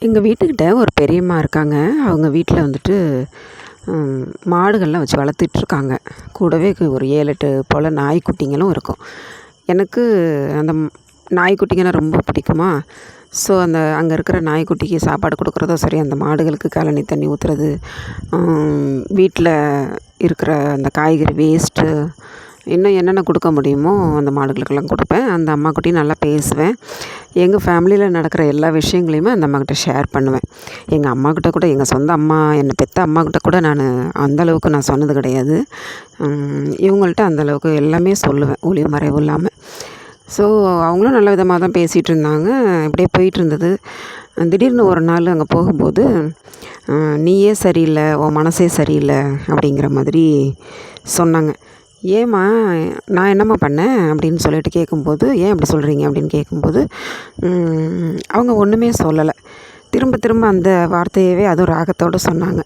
எங்கள் வீட்டுக்கிட்ட ஒரு பெரியம்மா இருக்காங்க. அவங்க வீட்டில் வந்துட்டு மாடுகள்லாம் வச்சு வளர்த்துட்ருக்காங்க. கூடவே ஒரு 7, 8 போல் நாய்க்குட்டிங்களும் இருக்கும். எனக்கு அந்த நாய்க்குட்டிங்கன்னா ரொம்ப பிடிக்குமா. ஸோ அங்கே இருக்கிற நாய்க்குட்டிக்கு சாப்பாடு கொடுக்குறதோ சரி, அந்த மாடுகளுக்கு கழனி தண்ணி ஊற்றுறது, வீட்டில் இருக்கிற அந்த காய்கறி வேஸ்ட்டு, இன்னும் என்னென்ன கொடுக்க முடியுமோ அந்த மாடுகளுக்கெல்லாம் கொடுப்பேன். அந்த அம்மாக்கிட்டையும் நல்லா பேசுவேன். எங்கள் ஃபேமிலியில் நடக்கிற எல்லா விஷயங்களையுமே அந்த அம்மாக்கிட்ட ஷேர் பண்ணுவேன். எங்கள் அம்மாக்கிட்ட கூட, எங்கள் சொந்த அம்மா என்னை பெற்ற அம்மாக்கிட்ட கூட அந்தளவுக்கு நான் சொன்னது கிடையாது. இவங்கள்ட்ட அந்தளவுக்கு எல்லாமே சொல்லுவேன், ஒளிவு மறைவு இல்லாமல். ஸோ அவங்களும் நல்ல விதமாக தான் பேசிகிட்டு இருந்தாங்க. இப்படியே போயிட்டுருந்தது. திடீர்னு ஒரு நாள் அங்கே போகும்போது, நீயே சரியில்லை, உன் மனசே சரியில்லை அப்படிங்கிற மாதிரி சொன்னாங்க. ஏம்மா, நான் என்னம்மா பண்ணேன் அப்படின்னு சொல்லிட்டு கேட்கும்போது, ஏன் அப்படி சொல்கிறீங்க அப்படின்னு கேட்கும்போது, அவங்க ஒன்றுமே சொல்லலை. திரும்ப திரும்ப அந்த வார்த்தையவே அதுவும் ராகத்தோடு சொன்னாங்க.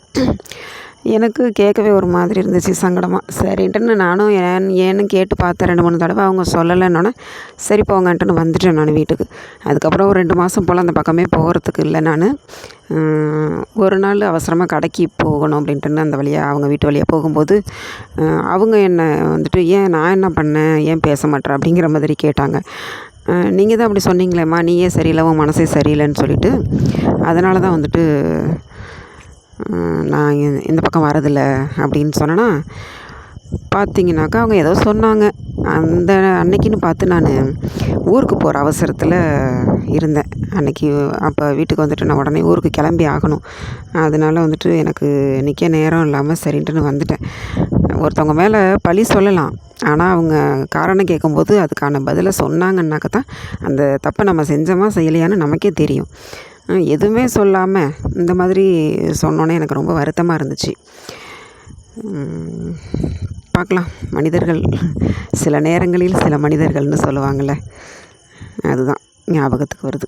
எனக்கு கேட்கவே ஒரு மாதிரி இருந்துச்சு, சங்கடமாக. சரின்ட்டுன்னு நானும் ஏன்னு கேட்டு பார்த்தேன் 2, 3 தடவை. அவங்க சொல்லலைன்னொன்னே சரி போங்கன்ட்டுன்னு வந்துட்டேன் நான் வீட்டுக்கு. அதுக்கப்புறம் ஒரு 2 மாதம் போல் அந்த பக்கமே போகிறதுக்கு இல்லை நான். ஒரு நாள் அவசரமாக கடைக்கு போகணும் அப்படின்ட்டுன்னு அந்த வழியாக, அவங்க வீட்டு வழியாக போகும்போது, அவங்க என்னை வந்துட்டு, ஏன் நான் என்ன பண்ணேன், ஏன் பேச மாட்டேற அப்படிங்கிற மாதிரி கேட்டாங்க. நீங்கள் தான் அப்படி சொன்னீங்களேம்மா, நீயே சரியில்லை, உன் மனசே சரியில்லைன்னு சொல்லிவிட்டு, அதனால தான் வந்துட்டு நான் இந்த பக்கம் வரதில்ல அப்படின்னு சொன்னேன்னா, பார்த்தீங்கன்னாக்கா அவங்க ஏதோ சொன்னாங்க. அன்னைக்குன்னு பார்த்து நான் ஊருக்கு போகிற அவசரத்தில் இருந்தேன். அப்போ வீட்டுக்கு வந்துட்டு நான் உடனே ஊருக்கு கிளம்பி ஆகணும். அதனால வந்துட்டு எனக்கு நிற்க நேரம் இல்லாமல் சரின்ட்டுன்னு வந்துட்டேன். ஒருத்தவங்க மேலே பழி சொல்லலாம், ஆனால் அவங்க காரணம் கேட்கும்போது அதுக்கான பதிலை சொன்னாங்கன்னாக்க தான் அந்த தப்பை நம்ம செஞ்சோமா செய்யலையான்னு நமக்கே தெரியும். எதுவுமே சொல்லாமல் இந்த மாதிரி சொன்னோன்னே எனக்கு ரொம்ப வருத்தமாக இருந்துச்சு. பார்க்கலாம், மனிதர்கள் சில நேரங்களில் சில மனிதர்கள்னு சொல்லுவாங்கள்ல, அதுதான் ஞாபகத்துக்கு வருது.